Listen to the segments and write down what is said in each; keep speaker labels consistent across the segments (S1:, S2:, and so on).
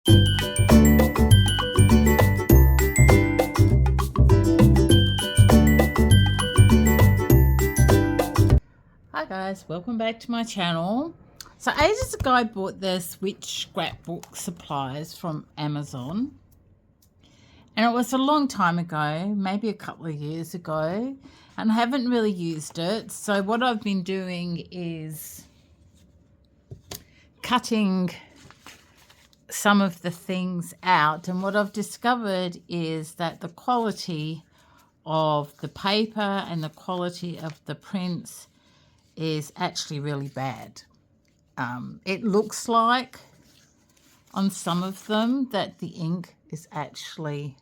S1: Hi guys, welcome back to my channel. So ages ago I bought this witch scrapbook supplies from Amazon, and it was a long time ago, maybe a couple of years ago, and I haven't really used it. So what I've been doing is cutting some of the things out, and what I've discovered is that the quality of the paper and the quality of the prints is actually really bad. It looks like on some of them that the ink is actually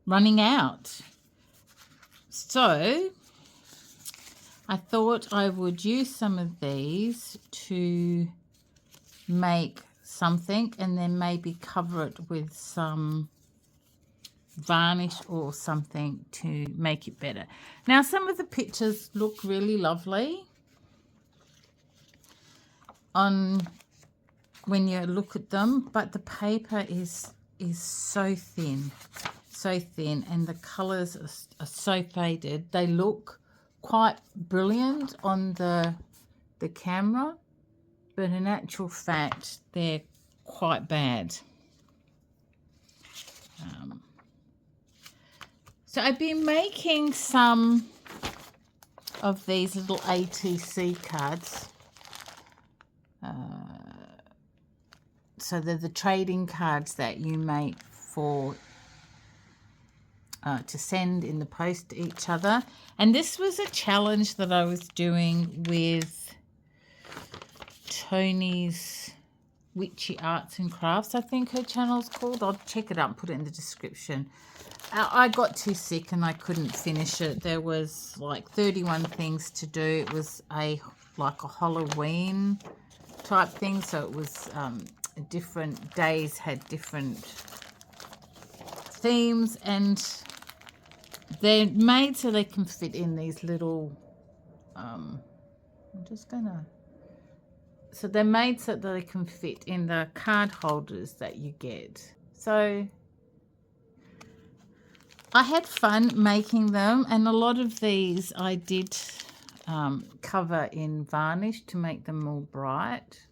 S1: running out. So I thought I would use some of these to make something and then maybe cover it with some varnish or something to make it better. Now some of the pictures look really lovely on when you look at them, but the paper is so thin, and the colors are so faded. They look quite brilliant on the camera, but in actual fact they're quite bad. So I've been making some of these little ATC cards. So they're the trading cards that you make for to send in the post to each other. And this was a challenge that I was doing with Tony's Witchy Arts and Crafts, I think her channel's called. I'll check it up and put it in the description. I got too sick and I couldn't finish it. There was like 31 things to do. It was like a Halloween type thing, so it was different days had different themes, and they're made so they can fit in these little so they're made so that they can fit in the card holders that you get. So I had fun making them, and a lot of these I did cover in varnish to make them more bright.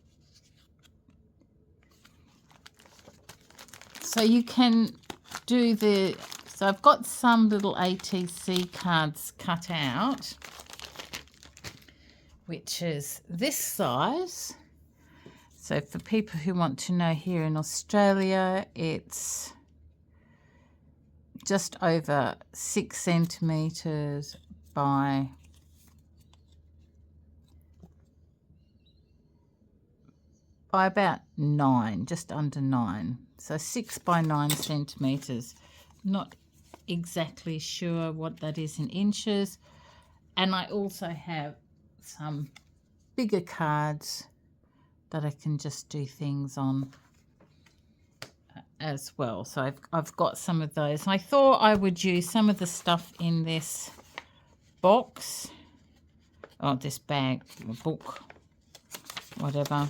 S1: So you can do so I've got some little ATC cards cut out, which is this size. So for people who want to know, here in Australia, it's just over 6 centimeters by about 9, just under 9. So 6 by 9 centimeters. Not exactly sure what that is in inches. And I also have some bigger cards that I can just do things on as well. So I've got some of those. I thought I would use some of the stuff in this box, or this bag, or book, whatever,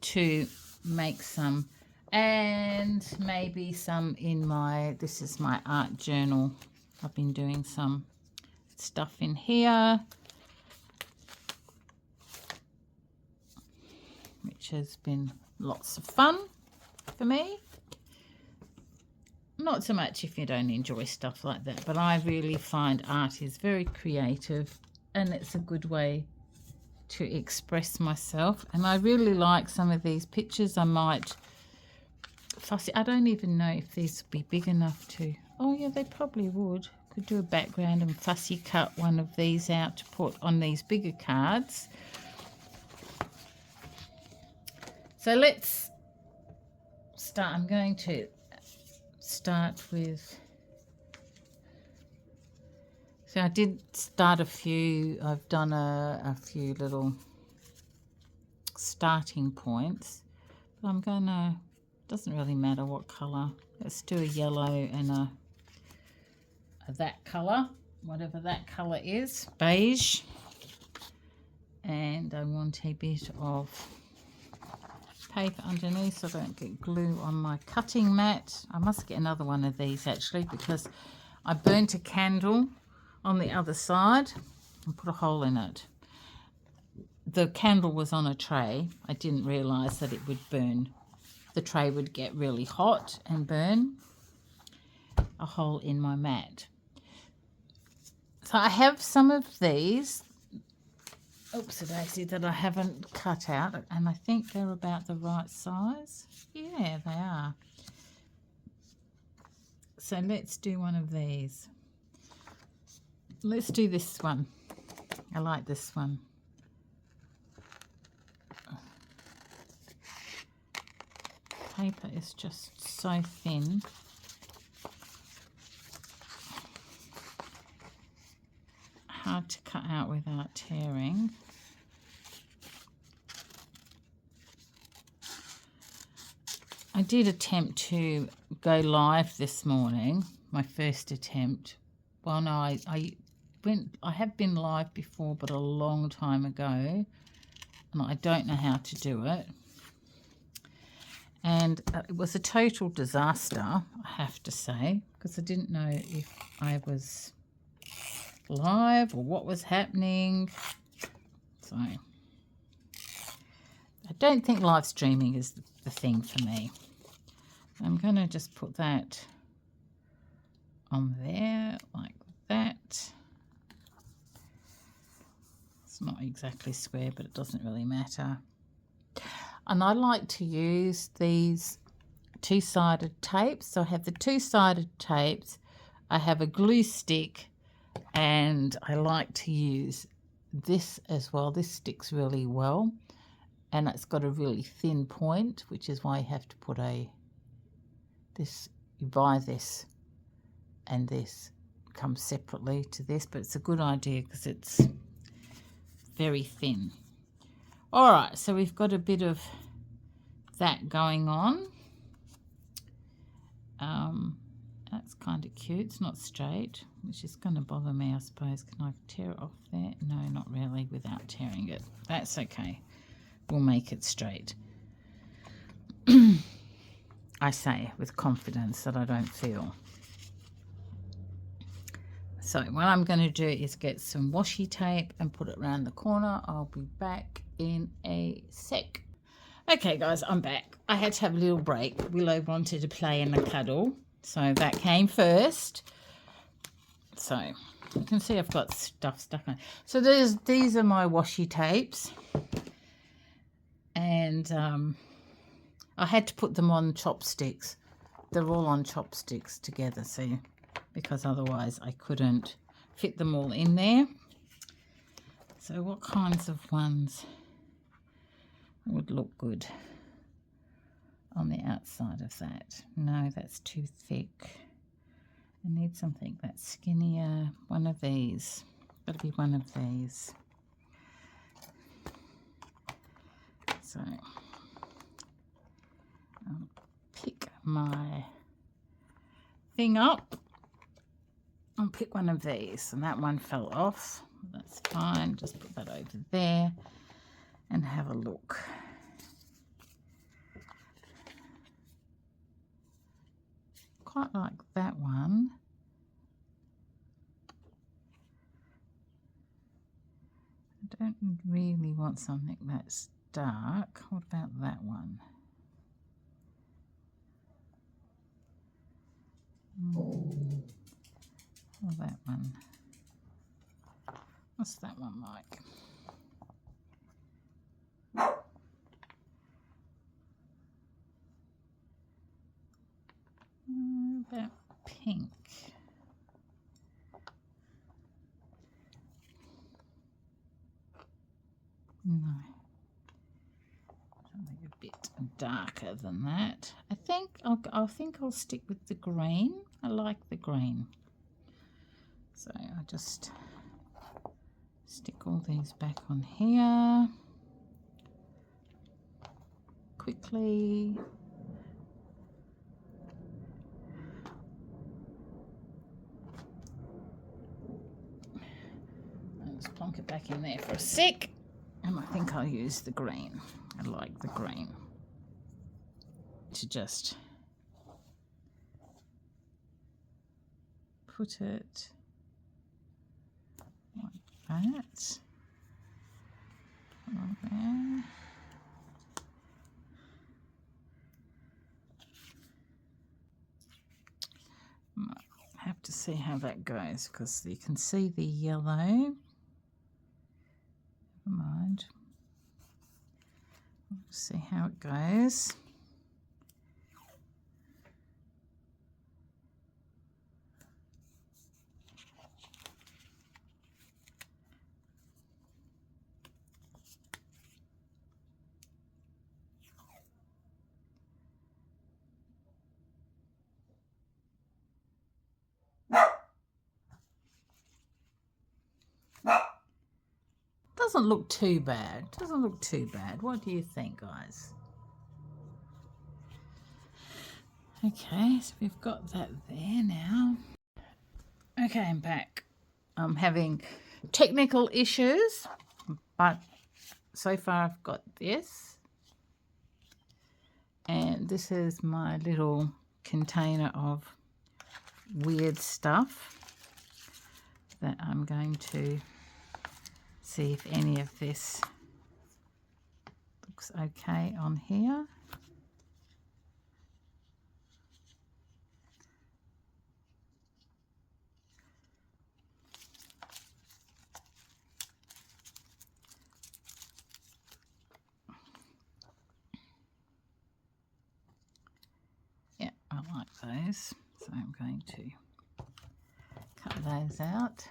S1: to make some, and maybe some in this is my art journal. I've been doing some stuff in here, which has been lots of fun for me. Not so much if you don't enjoy stuff like that, but I really find art is very creative, and it's a good way to express myself. And I really like some of these pictures. I might fussy, I don't even know if these would be big enough to, oh yeah, they probably would. Could do a background and fussy cut one of these out to put on these bigger cards. So let's start. I'm going to start with, so I did start a few, I've done a few little starting points, but I'm gonna, doesn't really matter what colour, let's do a yellow and a that colour, whatever that colour is, beige, and I want a bit of paper underneath so I don't get glue on my cutting mat. I must get another one of these actually, because I burnt a candle on the other side and put a hole in it. The candle was on a tray. I didn't realise that it would burn. The tray would get really hot and burn a hole in my mat. So I have some of these, oopsie-daisy, that I haven't cut out, and I think they're about the right size. Yeah, they are. So let's do one of these. Let's do this one. I like this one. Paper is just so thin. Hard to cut out without tearing. I did attempt to go live this morning, my first attempt. Well, no, I have been live before, but a long time ago, and I don't know how to do it. And it was a total disaster, I have to say, because I didn't know if I was live or what was happening. So I don't think live streaming is the thing for me. I'm going to just put that on there like that. It's not exactly square, but it doesn't really matter. And I like to use these two-sided tapes. So I have the two-sided tapes, I have a glue stick, and I like to use this as well. This sticks really well, and it's got a really thin point, which is why you have to put you buy this, and this comes separately to this, but it's a good idea because it's very thin. All right, so we've got a bit of that going on. That's kind of cute. It's not straight, which is going to bother me, I suppose. Can I tear it off there? No, not really, without tearing it. That's okay. We'll make it straight. I say with confidence that I don't feel. So what I'm going to do is get some washi tape and put it around the corner. I'll be back in a sec. Okay guys, I'm back. I had to have a little break. Willow wanted to play in the cuddle, so that came first. So you can see I've got stuff stuck on. So these are my washi tapes, and I had to put them on chopsticks. They're all on chopsticks together, see, because otherwise I couldn't fit them all in there. So what kinds of ones would look good on the outside of that? No, that's too thick. I need something that's skinnier. One of these. Got to be one of these. So I'll pick my thing up. I'll pick one of these, and that one fell off. That's fine. Just put that over there and have a look. Quite like that one. I don't really want something that's dark. What about that one? Or that one. What's that one like? About pink. No. Something a bit darker than that. I think I'll stick with the green. I like the green. So I'll just stick all these back on here quickly. Just plonk it back in there for a sec, and I think I'll use the green. I like the green. to just put it like that. Like there. Have to see how that goes because you can see the yellow. Never mind. We'll see how it goes. Doesn't look too bad. Doesn't look too bad. What do you think, guys? Okay, so we've got that there now. Okay, I'm back. I'm having technical issues, but so far I've got this. And this is my little container of weird stuff that I'm going to see if any of this looks okay on here. Yeah, I like those, so I'm going to cut those out.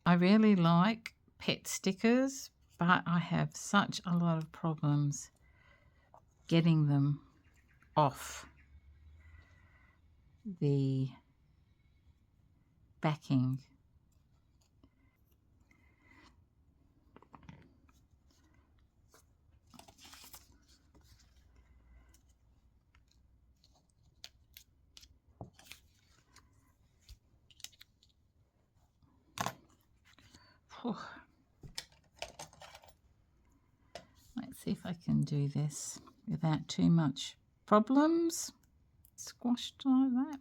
S1: I really like pet stickers, but I have such a lot of problems getting them off the backing. Whew. Let's see if I can do this without too much problems. Squashed like that.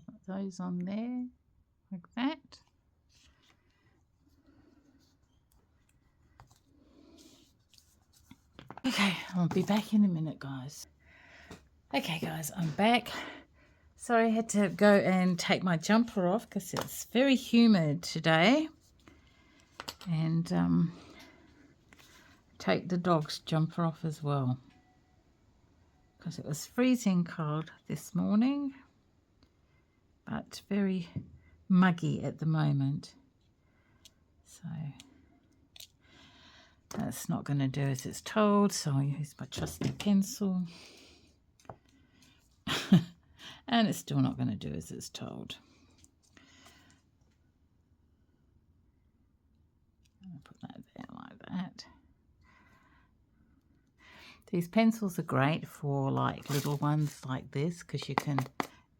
S1: Put those on there like that. Okay, I'll be back in a minute, guys. Okay, guys, I'm back. Sorry, I had to go and take my jumper off because it's very humid today. And take the dog's jumper off as well because it was freezing cold this morning, but very muggy at the moment. So that's not going to do as it's told, so I'll use my trusty pencil. And it's still not going to do as it's told. I'll put that there like that. These pencils are great for like little ones like this because you can,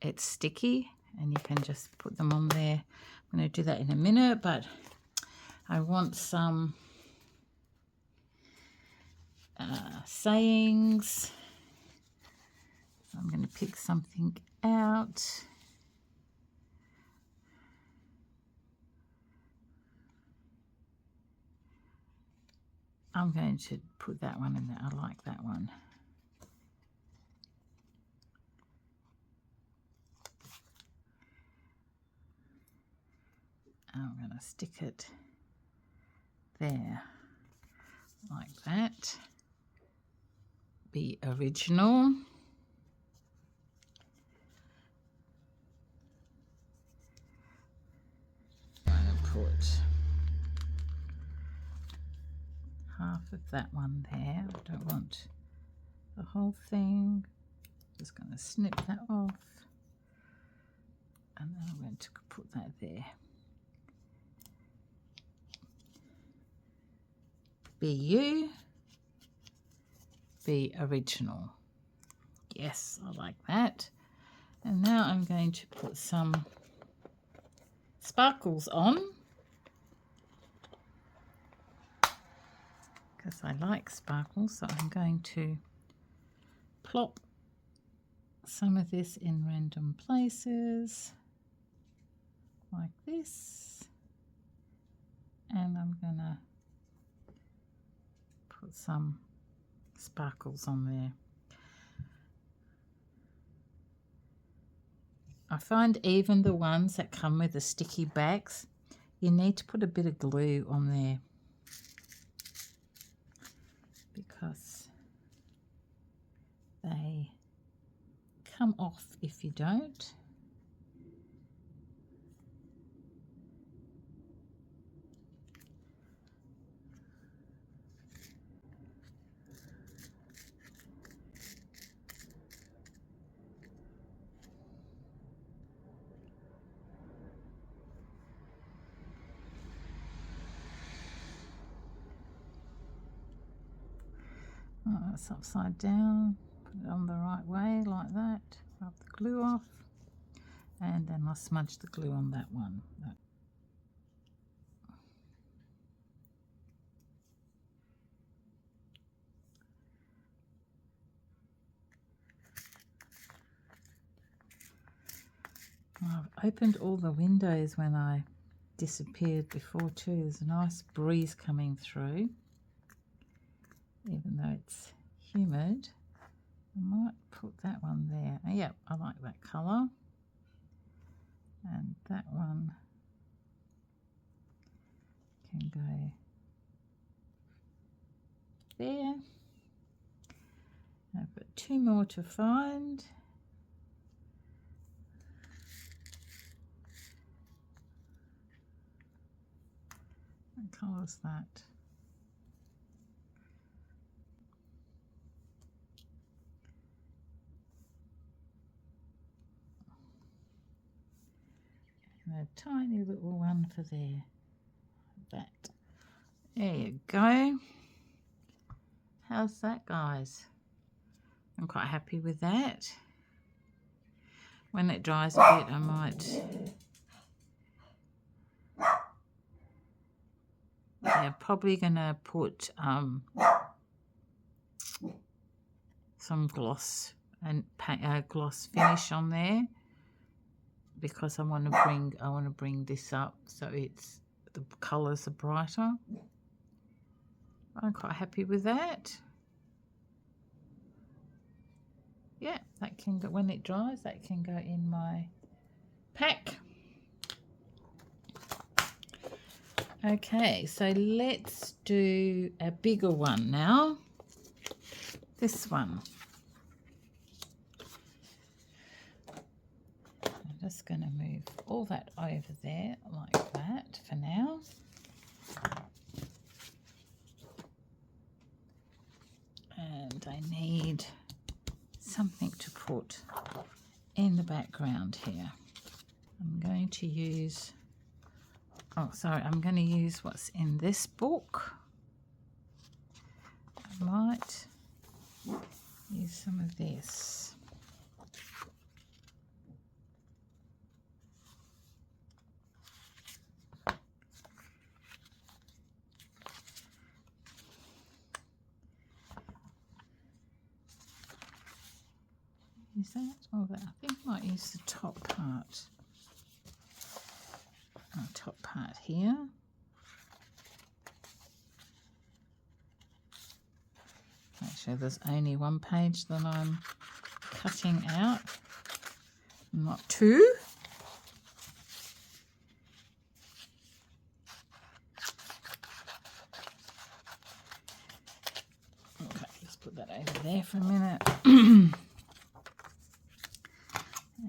S1: it's sticky and you can just put them on there. I'm going to do that in a minute, but I want some sayings. So I'm going to pick something out. I'm going to put that one in there. I like that one. I'm going to stick it there like that. Be original. I'm going to put half of that one there. I don't want the whole thing. Just going to snip that off. And then I'm going to put that there. Be you, be original. Yes, I like that. And now I'm going to put some sparkles on, because I like sparkles, so I'm going to plop some of this in random places like this, and I'm gonna put some sparkles on there. I find even the ones that come with the sticky backs, you need to put a bit of glue on there, because they come off if you don't. Oh, it's upside down. Put it on the right way like that. Rub the glue off, and then I'll smudge the glue on that one. I've opened all the windows when I disappeared before too. There's a nice breeze coming through, even though it's humid. I might put that one there. Oh, yeah, I like that colour. And that one can go there. I've got two more to find. What colour is that? And a tiny little one for there. Like that. There you go. How's that, guys? I'm quite happy with that. When it dries a bit, I might... Yeah, probably going to put some gloss and gloss finish on there, because I want to bring this up so it's the colours are brighter. I'm quite happy with that. Yeah, that can go when it dries. That can go in my pack. Okay, so let's do a bigger one now. This one. I'm just going to move all that over there like that for now. And I need something to put in the background here. I'm going to use... Oh, sorry, I'm going to use what's in this book. I might use some of this. Is that all that? I think I might use the top part. Top part here. Make sure there's only one page that I'm cutting out, not two. Okay, just put that over there for a minute.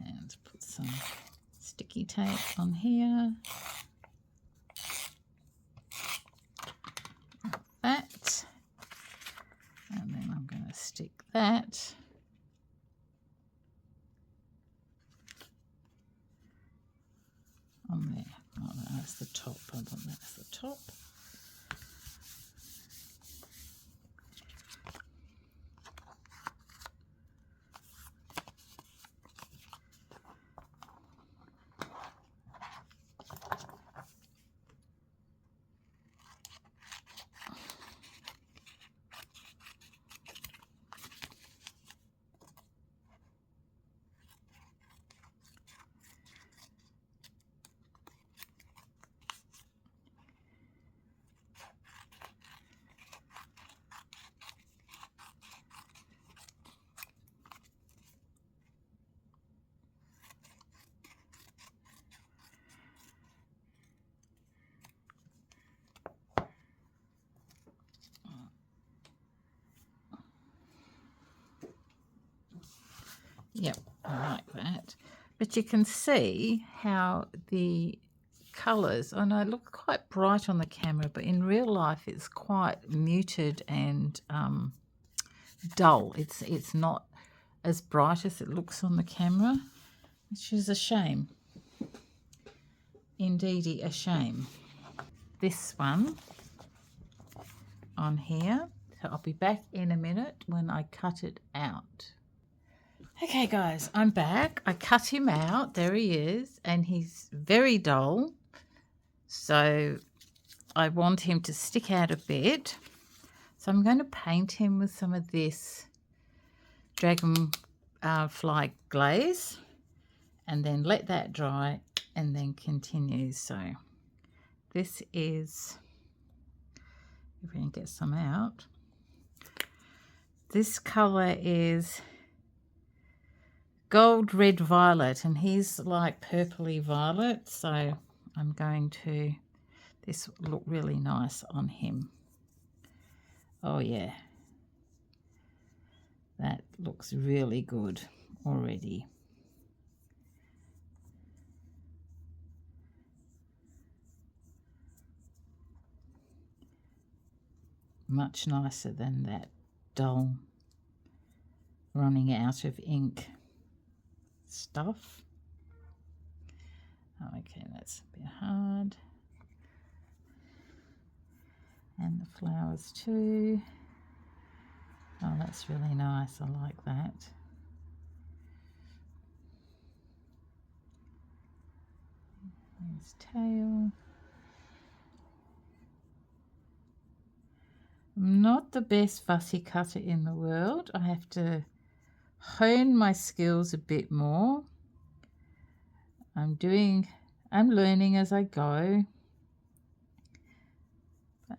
S1: And put some sticky tape on here. Like that. that. On there. Oh, that's the top. I want that as the top. Yep, I like that. But you can see how the colours, I know it looks quite bright on the camera, but in real life it's quite muted and dull. It's not as bright as it looks on the camera, which is a shame. Indeedy a shame. This one on here, so I'll be back in a minute when I cut it out. Okay guys, I'm back. I cut him out. There he is, and he's very dull, so I want him to stick out a bit. So I'm going to paint him with some of this dragonfly glaze and then let that dry and then continue. So this is, if we can get some out, this colour is gold, red, violet, and he's like purpley violet, so I'm going to, this look really nice on him. Oh yeah, that looks really good already. Much nicer than that dull running out of ink stuff. Okay, that's a bit hard. And the flowers too. Oh, that's really nice. I like that. His tail. I'm not the best fussy cutter in the world. I have to hone my skills a bit more. I'm learning as I go. But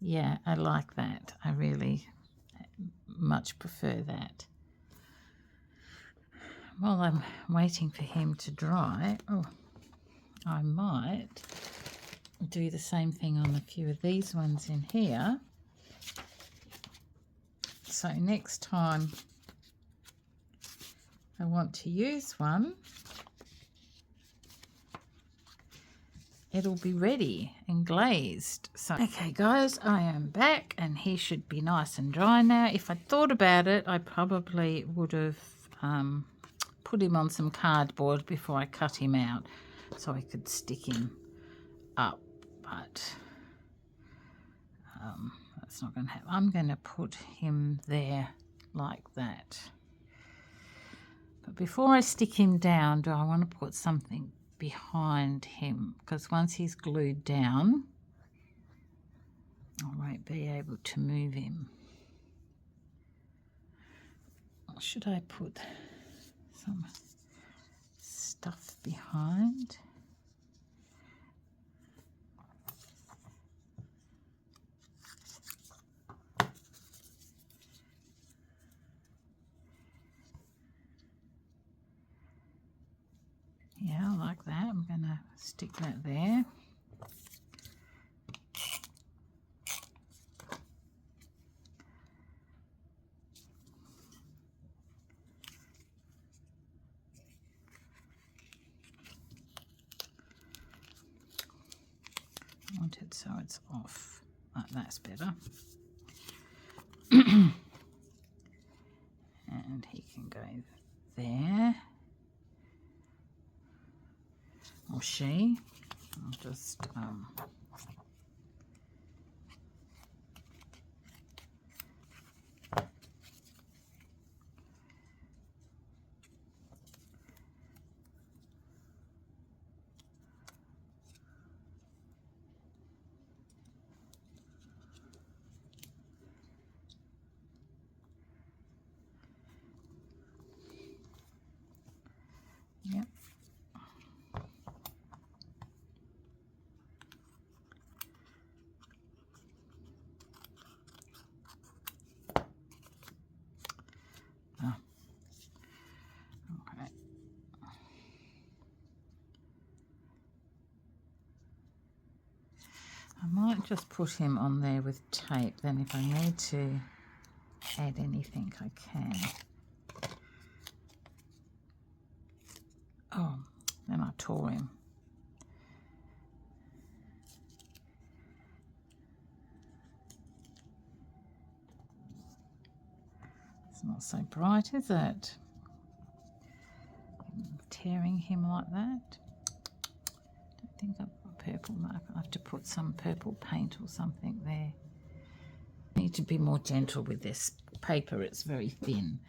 S1: yeah, I like that. I really much prefer that. While I'm waiting for him to dry, I might do the same thing on a few of these ones in here. So next time I want to use one, it'll be ready and glazed. So okay guys, I am back and he should be nice and dry now. If I thought about it, I probably would have put him on some cardboard before I cut him out so I could stick him up, but that's not going to happen. I'm going to put him there like that. But before I stick him down, do I want to put something behind him? Because once he's glued down, I won't be able to move him. Or should I put some stuff behind? Yeah, I like that. I'm going to stick that there. I want it so it's off. That's better. And he can go there. Or she. I'll just yep. Oh. Okay. I might just put him on there with tape, then if I need to add anything I can. Oh, then I tore him. It's not so bright, is it? Tearing him like that. I think I've got purple marker. I have to put some purple paint or something there. I need to be more gentle with this paper. It's very thin.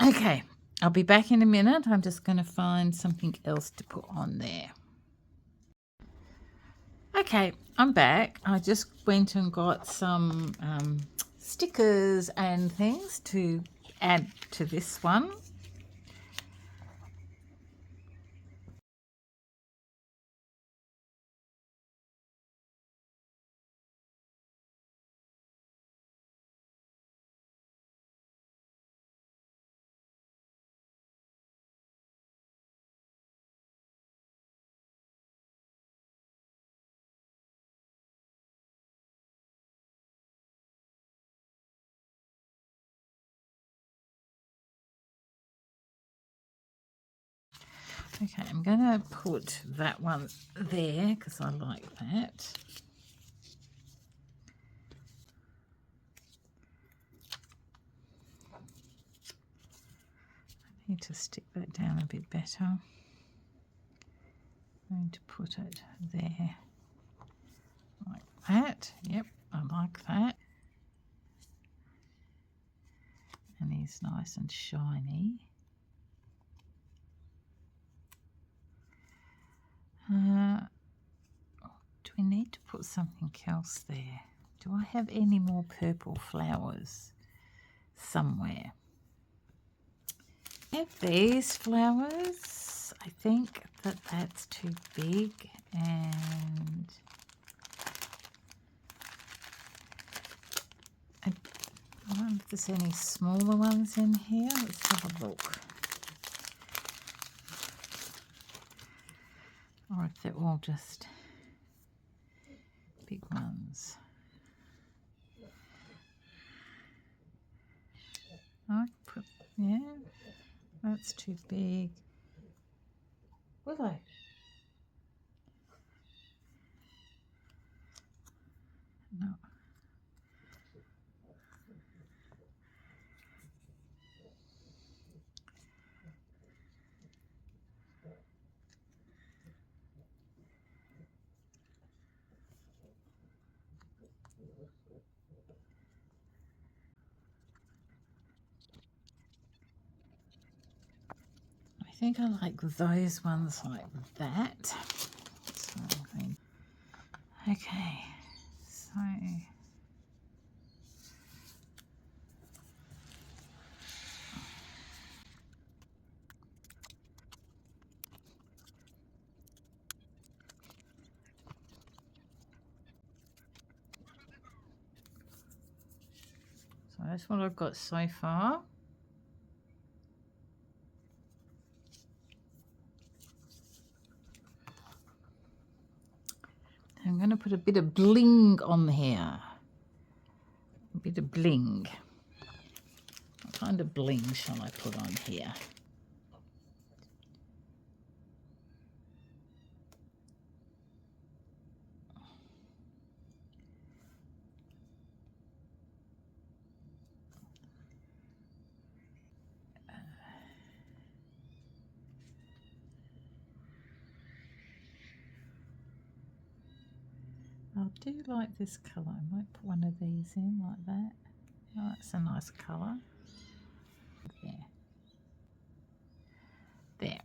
S1: Okay, I'll be back in a minute. I'm just going to find something else to put on there. Okay, I'm back. I just went and got some stickers and things to add to this one. Okay, I'm going to put that one there because I like that. I need to stick that down a bit better. I'm going to put it there like that. Yep, I like that. And he's nice and shiny. Do we need to put something else there? Do I have any more purple flowers somewhere? I have these flowers. I think that that's too big, and I wonder if there's any smaller ones in here. Let's have a look. Or if they're all just big ones. I put, yeah, that's too big. Willow. No. I think I like those ones like that. So, okay, so that's what I've got so far. I'm going to put a bit of bling on here. A bit of bling. What kind of bling shall I put on here? I do like this colour. I might put one of these in like that. Oh, that's a nice colour. There. There.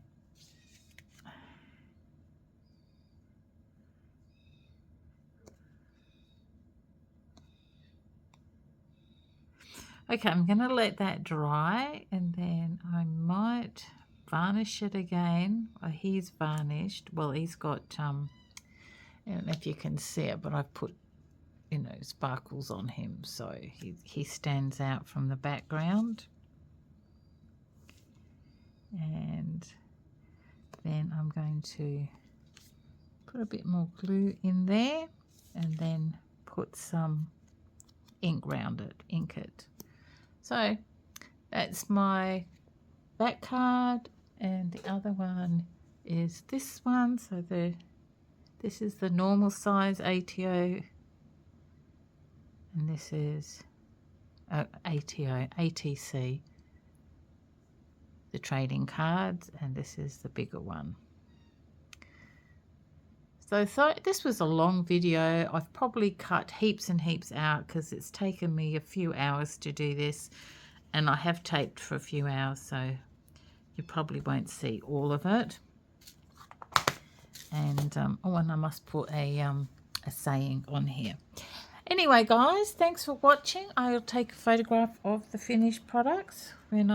S1: Okay, I'm going to let that dry, and then I might varnish it again. He's varnished. Well, he's got, I don't know if you can see it, but I've put, you know, sparkles on him, so he stands out from the background. And then I'm going to put a bit more glue in there, and then put some ink around it, ink it. So that's my back card, and the other one is this one. So this is the normal size ATO, and this is ATC, the trading cards, and this is the bigger one. So this was a long video. I've probably cut heaps and heaps out because it's taken me a few hours to do this, and I have taped for a few hours, so you probably won't see all of it. And oh, and I must put a saying on here. Anyway, guys, thanks for watching. I'll take a photograph of the finished products when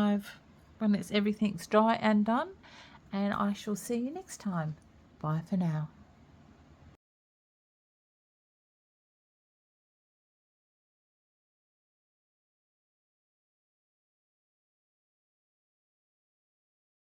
S1: everything's dry and done, and I shall see you next time. Bye for now.